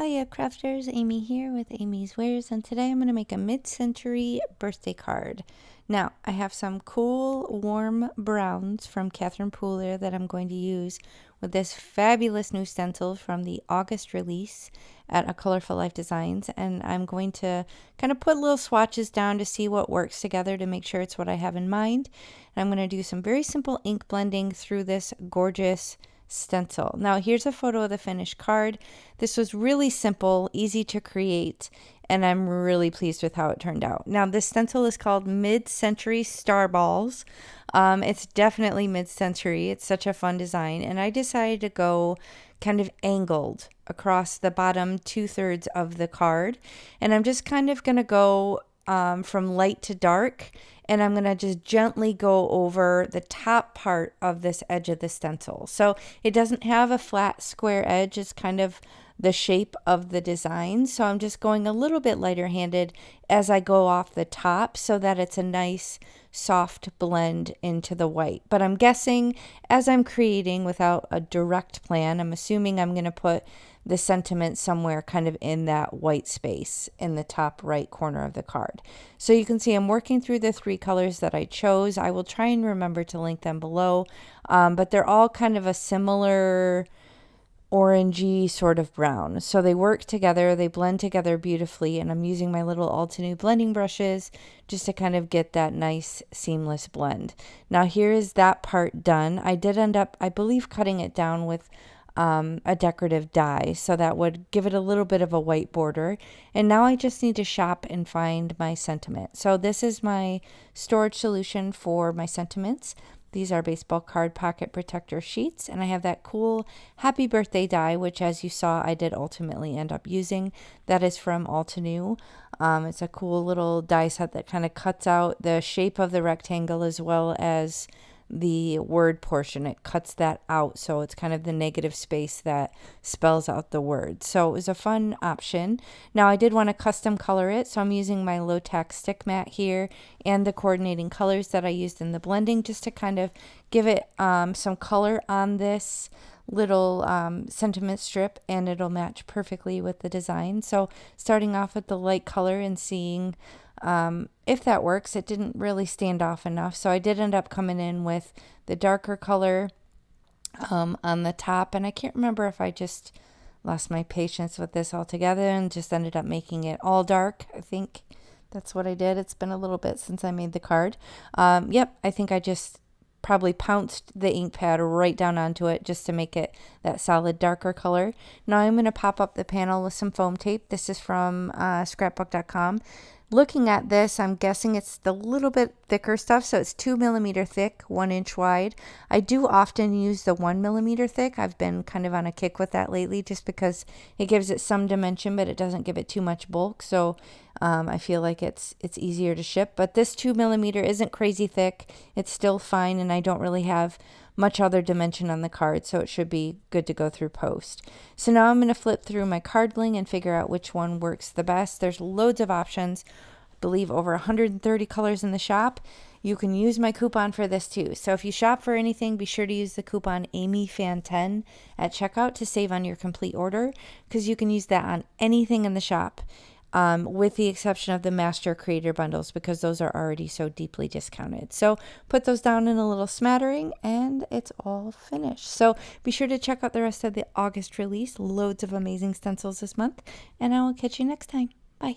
Hiya crafters, Amy here with Amy's Wares, and today I'm going to make a mid-century birthday card. Now, I have some cool warm browns from 𝘄𝐿 that I'm going to use with this fabulous new stencil from the August release at A Colorful Life Designs, and I'm going to kind of put little swatches down to see what works together to make sure it's what I have in mind. And I'm going to do some very simple ink blending through this gorgeous stencil. Now here's a photo of the finished card. This was really simple, easy to create, and I'm really pleased with how it turned out. Now this stencil is called Mid-Century Star Balls. It's definitely mid-century. It's such a fun design, and I decided to go kind of angled across the bottom 2/3 of the card, and I'm just kind of going to go from light to dark, and I'm going to just gently go over the top part of this edge of the stencil. So it doesn't have a flat square edge, it's kind of the shape of the design. So I'm just going a little bit lighter handed as I go off the top so that it's a nice soft blend into the white. But I'm guessing as I'm creating without a direct plan, I'm assuming I'm going to put the sentiment somewhere kind of in that white space in the top right corner of the card. So you can see I'm working through the 3 colors that I chose. I will try and remember to link them below, but they're all kind of a similar orangey sort of brown. So they work together, they blend together beautifully, and I'm using my little Altenew blending brushes just to kind of get that nice seamless blend. Now here is that part done. I did end up, I believe, cutting it down with a decorative die, so that would give it a little bit of a white border. And now I just need to shop and find my sentiment. So this is my storage solution for my sentiments. These are baseball card pocket protector sheets, and I have that cool happy birthday die, which as you saw I did ultimately end up using. That is from Altenew. It's a cool little die set that kind of cuts out the shape of the rectangle as well as the word portion. It cuts that out, so it's kind of the negative space that spells out the word. So it was a fun option. Now I did want to custom color it, so I'm using my low tack stick mat here and the coordinating colors that I used in the blending just to kind of give it some color on this little sentiment strip, and it'll match perfectly with the design. So starting off with the light color and seeing if that works. It didn't really stand off enough, so I did end up coming in with the darker color on the top, and I can't remember if I just lost my patience with this altogether and just ended up making it all dark. I think that's what I did. It's been a little bit since I made the card. Yep, I think I just probably pounced the ink pad right down onto it just to make it that solid darker color. Now I'm going to pop up the panel with some foam tape. This is from scrapbook.com. Looking at this, I'm guessing it's the little bit thicker stuff, so it's 2 millimeter thick, 1 inch wide. I do often use the 1 millimeter thick. I've been kind of on a kick with that lately just because it gives it some dimension, but it doesn't give it too much bulk. So I feel like it's easier to ship. But this 2 millimeter isn't crazy thick. It's still fine, and I don't really have much other dimension on the card, so it should be good to go through post. So now I'm going to flip through my card bling and figure out which one works the best. There's loads of options. I believe over 130 colors in the shop. You can use my coupon for this too. So if you shop for anything, be sure to use the coupon AmyFan10 at checkout to save on your complete order, because you can use that on anything in the shop. With the exception of the Master Creator bundles, because those are already so deeply discounted. So put those down in a little smattering and it's all finished. So be sure to check out the rest of the August release. Loads of amazing stencils this month, and I will catch you next time. Bye.